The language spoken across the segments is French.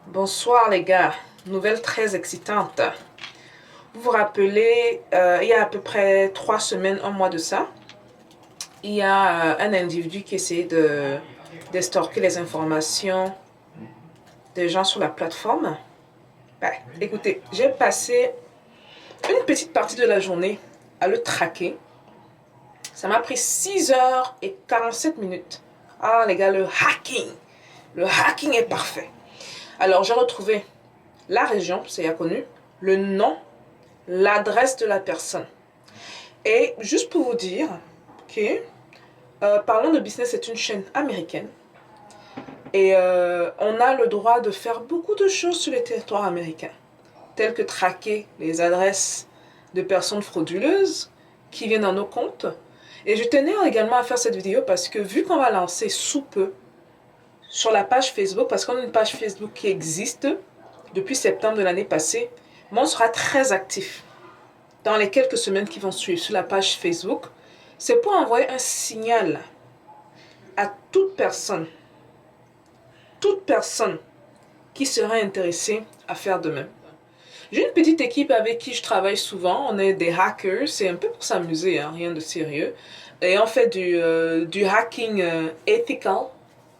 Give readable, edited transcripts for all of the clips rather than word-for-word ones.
Bonsoir les gars, nouvelle très excitante. Vous vous rappelez, il y a à peu près 3 semaines, un mois de ça, il y a un individu qui essayait d'extorquer les informations des gens sur la plateforme. Écoutez, j'ai passé une petite partie de la journée à le traquer. Ça m'a pris 6h47 minutes. Ah les gars, le hacking est parfait. Alors j'ai retrouvé la région, c'est connu, le nom, l'adresse de la personne. Et juste pour vous dire que Parlons de Business, c'est une chaîne américaine. Et on a le droit de faire beaucoup de choses sur les territoires américains, telles que traquer les adresses de personnes frauduleuses qui viennent dans nos comptes. Et je tenais également à faire cette vidéo parce que vu qu'on va lancer sous peu sur la page Facebook, parce qu'on a une page Facebook qui existe depuis septembre de l'année passée, mais on sera très actif dans les quelques semaines qui vont suivre sur la page Facebook. C'est pour envoyer un signal à toute personne qui serait intéressée à faire de même. J'ai une petite équipe avec qui je travaille souvent. On est des hackers, c'est un peu pour s'amuser, hein, rien de sérieux. Et on fait du hacking ethical.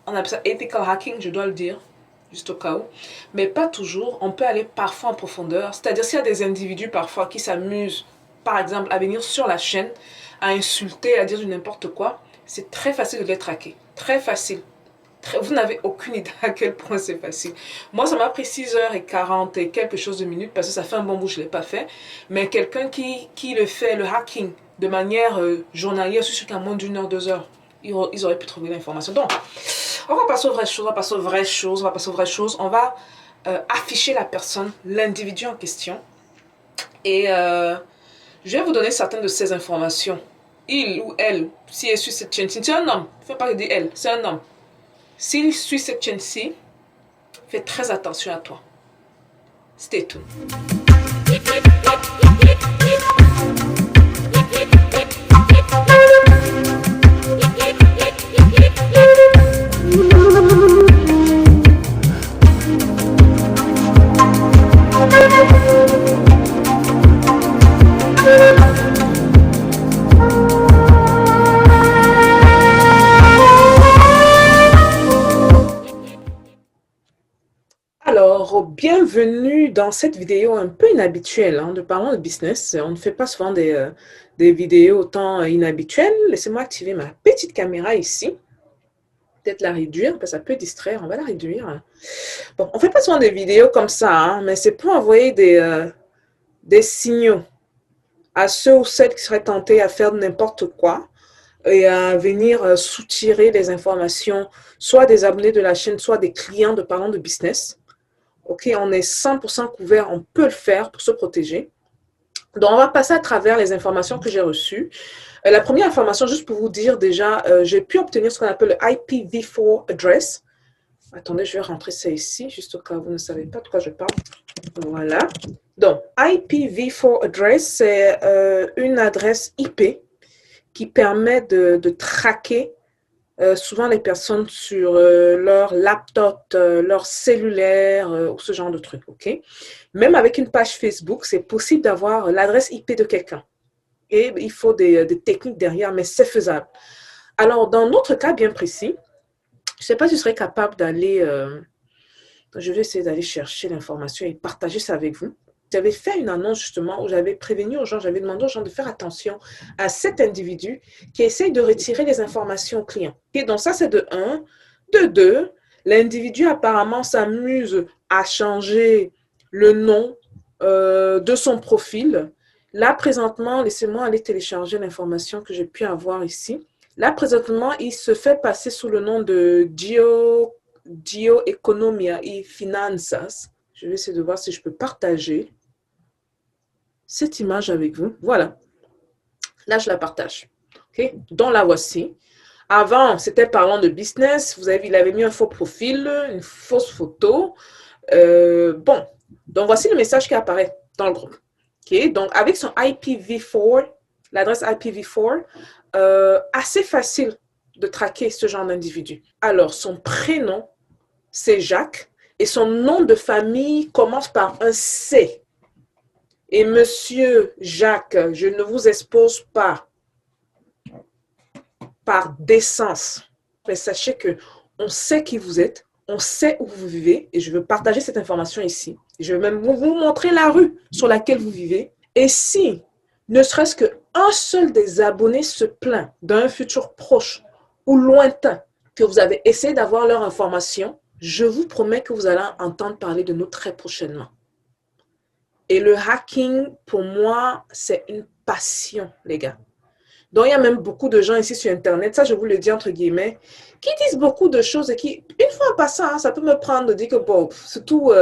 On appelle ça ethical hacking, je dois le dire, juste au cas où. Mais pas toujours. On peut aller parfois en profondeur. C'est-à-dire s'il y a des individus parfois qui s'amusent, par exemple, à venir sur la chaîne, à insulter, à dire du n'importe quoi, c'est très facile de les traquer. Très facile. Vous n'avez aucune idée à quel point c'est facile. Moi, ça m'a pris 6h40 et quelque chose de minutes parce que ça fait un bon bout que je ne l'ai pas fait. Mais quelqu'un qui le fait, le hacking, de manière journalière, je suis sûr qu'en moins d'une heure, 2 heures, ils auraient pu trouver l'information. Donc, on va passer aux vraies choses, on va afficher la personne, l'individu en question. Et je vais vous donner certaines de ces informations. Il ou elle, si elle suit cette chaîne, c'est un homme, il ne faut pas dire elle, c'est un homme. S'il suit cette chaîne-ci, fais très attention à toi. Stay tuned. Alors, bienvenue dans cette vidéo un peu inhabituelle de Parlons de Business. On ne fait pas souvent des vidéos autant inhabituelles. Laissez-moi activer ma petite caméra ici. Peut-être la réduire, parce que ça peut distraire. On va la réduire. Bon, on ne fait pas souvent des vidéos comme ça, mais c'est pour envoyer des signaux à ceux ou celles qui seraient tentés à faire n'importe quoi et à venir soutirer les informations, soit des abonnés de la chaîne, soit des clients de Parlons de Business. Ok, on est 100% couvert, on peut le faire pour se protéger. Donc, on va passer à travers les informations que j'ai reçues. La première information, juste pour vous dire déjà, j'ai pu obtenir ce qu'on appelle le IPv4 address. Attendez, je vais rentrer ça ici, juste au cas où vous ne savez pas de quoi je parle. Voilà. Donc, IPv4 address, c'est une adresse IP qui permet de traquer souvent les personnes sur leur laptop, leur cellulaire ou ce genre de trucs, ok? Même avec une page Facebook, c'est possible d'avoir l'adresse IP de quelqu'un. Et il faut des techniques derrière, mais c'est faisable. Alors, dans notre cas bien précis, je ne sais pas si je serais capable d'aller... je vais essayer d'aller chercher l'information et partager ça avec vous. J'avais fait une annonce justement où j'avais prévenu aux gens, j'avais demandé aux gens de faire attention à cet individu qui essaye de retirer les informations aux clients. Et donc ça, c'est de 1. De 2, l'individu apparemment s'amuse à changer le nom de son profil. Là, présentement, laissez-moi aller télécharger l'information que j'ai pu avoir ici. Là, présentement, il se fait passer sous le nom de Geo Economia et Finanzas. Je vais essayer de voir si je peux partager cette image avec vous. Voilà. Là, je la partage. Okay? Donc, la voici. Avant, c'était Parlons de Business. Vous avez vu, il avait mis un faux profil, une fausse photo. Bon. Donc, voici le message qui apparaît dans le groupe. Okay? Donc, avec son IPv4, l'adresse IPv4, assez facile de traquer ce genre d'individu. Alors, son prénom, c'est Jacques. et son nom de famille commence par un C. Et monsieur Jacques, je ne vous expose pas par décence. Mais sachez que on sait qui vous êtes, on sait où vous vivez et je veux partager cette information ici. Je vais même vous montrer la rue sur laquelle vous vivez. Et si, ne serait-ce qu'un seul des abonnés se plaint d'un futur proche ou lointain que vous avez essayé d'avoir leur information, je vous promets que vous allez entendre parler de nous très prochainement. Et le hacking, pour moi, c'est une passion, les gars. Donc, il y a même beaucoup de gens ici sur Internet, ça je vous le dis entre guillemets, qui disent beaucoup de choses et qui, une fois en passant, hein, ça peut me prendre de dire que, bon, surtout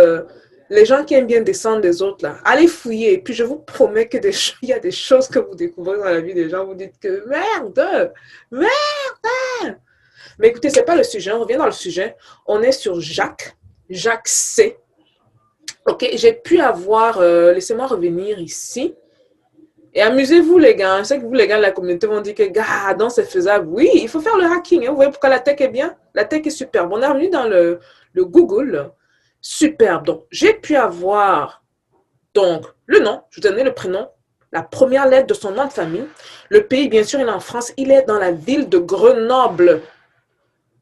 les gens qui aiment bien descendre des autres, là, allez fouiller. Et puis, je vous promets que il y a des choses que vous découvrez dans la vie des gens, vous dites que merde, merde. Mais écoutez, ce n'est pas le sujet, on revient dans le sujet. On est sur Jacques, Jacques C. Ok, j'ai pu avoir, laissez-moi revenir ici. Et amusez-vous les gars, je sais que vous les gars de la communauté vont dire que gars, non c'est faisable. Oui, il faut faire le hacking, hein. Vous voyez pourquoi la tech est bien? La tech est superbe. On est revenu dans le Google, superbe. Donc, j'ai pu avoir donc le nom, je vous donnais le prénom, la première lettre de son nom de famille. Le pays, bien sûr, il est en France, il est dans la ville de Grenoble.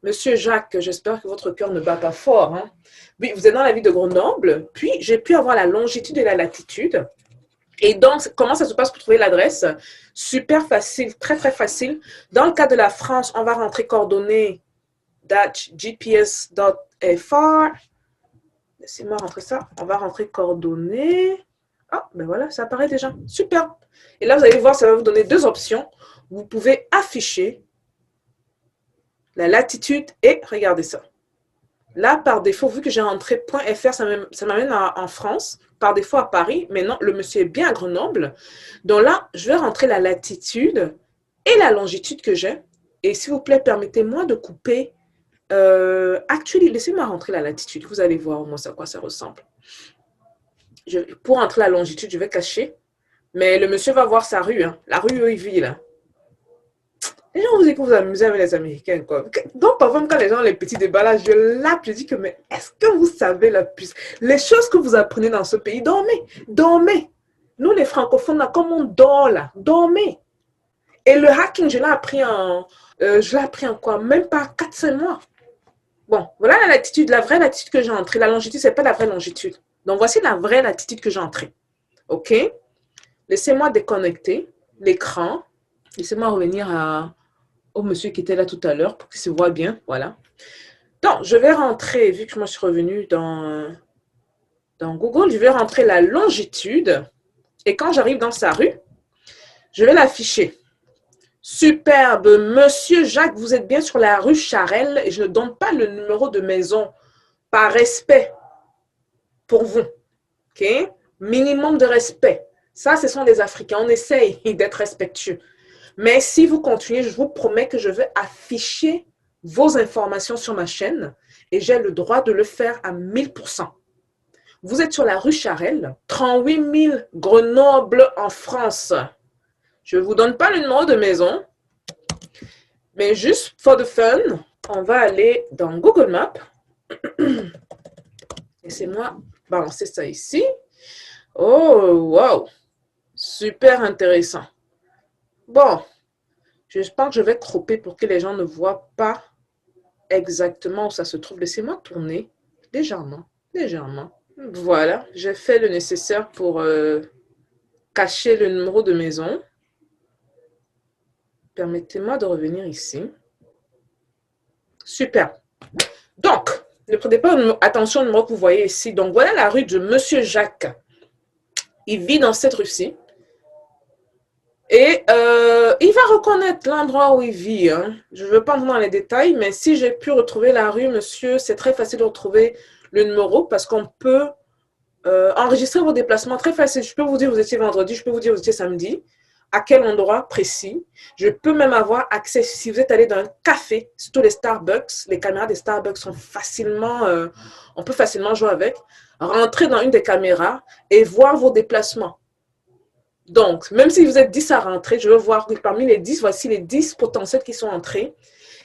Monsieur Jacques, j'espère que votre cœur ne bat pas fort. Hein? Oui, vous êtes dans la ville de Grenoble. Puis, j'ai pu avoir la longitude et la latitude. Et donc, comment ça se passe pour trouver l'adresse? Super facile, très, très facile. Dans le cas de la France, on va rentrer coordonnées gps.fr. Laissez-moi rentrer ça. On va rentrer coordonnées. Ah, ben voilà, ça apparaît déjà. Super. Et là, vous allez voir, ça va vous donner deux options. Vous pouvez afficher la latitude et regardez ça. Là, par défaut, vu que j'ai rentré .fr, ça m'amène en France, par défaut à Paris, mais non, le monsieur est bien à Grenoble. Donc là, je vais rentrer la latitude et la longitude que j'ai. Et s'il vous plaît, permettez-moi de couper. Laissez-moi rentrer la latitude. Vous allez voir au moins à quoi ça ressemble. Pour rentrer la longitude, je vais cacher. Mais le monsieur va voir sa rue, hein, la rue où il vit là. Les gens vous disent que vous amusez avec les Américains, quoi. Donc, parfois, quand les gens ont les petits débats là, je dis que, mais est-ce que vous savez la puce? Les choses que vous apprenez dans ce pays, dormez, dormez. Nous, les francophones, là, comme on dort là, dormez. Et le hacking, je l'ai appris en quoi? Même pas 4-5 mois. Bon, voilà la latitude, la vraie latitude que j'ai entrée. La longitude, c'est pas la vraie longitude. Donc, voici la vraie latitude que j'ai entrée. OK? Laissez-moi déconnecter l'écran. Laissez-moi revenir au monsieur qui était là tout à l'heure pour qu'il se voit bien. Voilà. Donc, je vais rentrer, vu que je me suis revenue dans Google, je vais rentrer la longitude. Et quand j'arrive dans sa rue, je vais l'afficher. Superbe. Monsieur Jacques, vous êtes bien sur la rue Charelle et je ne donne pas le numéro de maison par respect pour vous. OK? Minimum de respect. Ça, ce sont les Africains. On essaye d'être respectueux. Mais si vous continuez, je vous promets que je vais afficher vos informations sur ma chaîne et j'ai le droit de le faire à 1000%. Vous êtes sur la rue Charelle, 38 000 Grenoble en France. Je ne vous donne pas le numéro de maison, mais juste for the fun, on va aller dans Google Maps. Laissez-moi balancer ça ici. Oh, wow! Super intéressant. Bon, je pense que je vais cropper pour que les gens ne voient pas exactement où ça se trouve. Laissez-moi tourner légèrement, légèrement. Voilà, j'ai fait le nécessaire pour cacher le numéro de maison. Permettez-moi de revenir ici. Super. Donc, ne prenez pas attention au numéro que vous voyez ici. Donc, voilà la rue de Monsieur Jacques. Il vit dans cette rue-ci. Et il va reconnaître l'endroit où il vit. Hein. Je ne veux pas entrer dans les détails, mais si j'ai pu retrouver la rue, monsieur, c'est très facile de retrouver le numéro parce qu'on peut enregistrer vos déplacements très facile. Je peux vous dire vous étiez vendredi, je peux vous dire vous étiez samedi, à quel endroit précis. Je peux même avoir accès, si vous êtes allé dans un café, surtout les Starbucks, les caméras des Starbucks sont facilement, on peut facilement jouer avec, rentrer dans une des caméras et voir vos déplacements. Donc, même si vous êtes 10 à rentrer, je veux voir parmi les 10, voici les 10 potentiels qui sont entrés.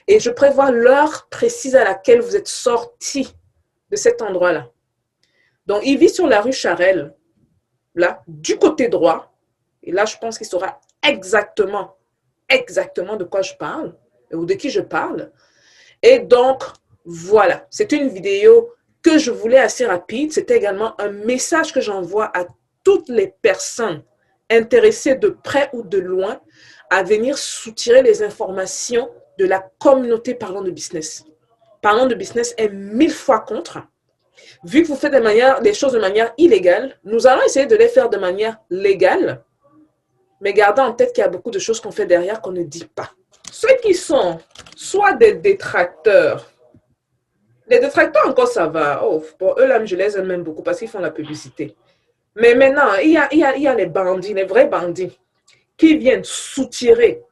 Et je prévois l'heure précise à laquelle vous êtes sortis de cet endroit-là. Donc, il vit sur la rue Charelle, là, du côté droit. Et là, je pense qu'il saura exactement de quoi je parle ou de qui je parle. Et donc, voilà, c'était une vidéo que je voulais assez rapide. C'était également un message que j'envoie à toutes les personnes intéressées de près ou de loin à venir soutirer les informations de la communauté Parlons de Business. Parlons de Business est 1000 fois contre. Vu que vous faites des choses de manière illégale, nous allons essayer de les faire de manière légale, mais gardons en tête qu'il y a beaucoup de choses qu'on fait derrière qu'on ne dit pas. Ceux qui sont soit des détracteurs, les détracteurs encore ça va, oh, bon, eux là je les aime même beaucoup parce qu'ils font la publicité. Mais maintenant, il y a les bandits, les vrais bandits, qui viennent soutirer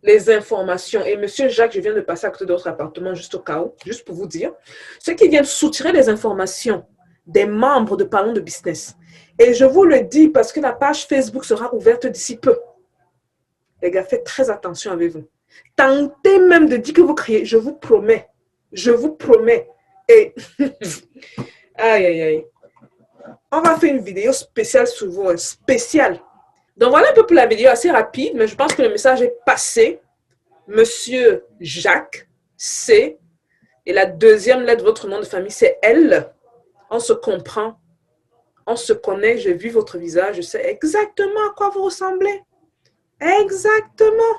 les informations. Et monsieur Jacques, je viens de passer à côté de votre appartement juste au cas où, juste pour vous dire, ceux qui viennent soutirer les informations des membres de Parlons de Business. Et je vous le dis parce que la page Facebook sera ouverte d'ici peu. Les gars, faites très attention avec vous. Tentez même de dire que vous criez, je vous promets. Je vous promets. Et aïe, aïe, aïe. On va faire une vidéo spéciale sur vous, spéciale. Donc voilà un peu pour la vidéo, assez rapide, mais je pense que le message est passé. Monsieur Jacques C. Et la deuxième lettre de votre nom de famille, c'est L. On se comprend, on se connaît, j'ai vu votre visage, je sais exactement à quoi vous ressemblez. Exactement.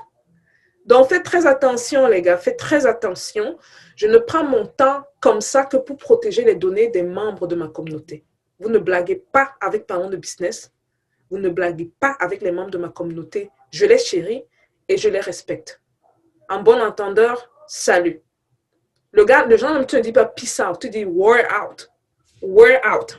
Donc, faites très attention, les gars, faites très attention. Je ne prends mon temps comme ça que pour protéger les données des membres de ma communauté. Vous ne blaguez pas avec Parlons de Business. Vous ne blaguez pas avec les membres de ma communauté. Je les chéris et je les respecte. En bon entendeur, salut. Le genre, tu ne dis pas peace out, tu dis we're out. We're out.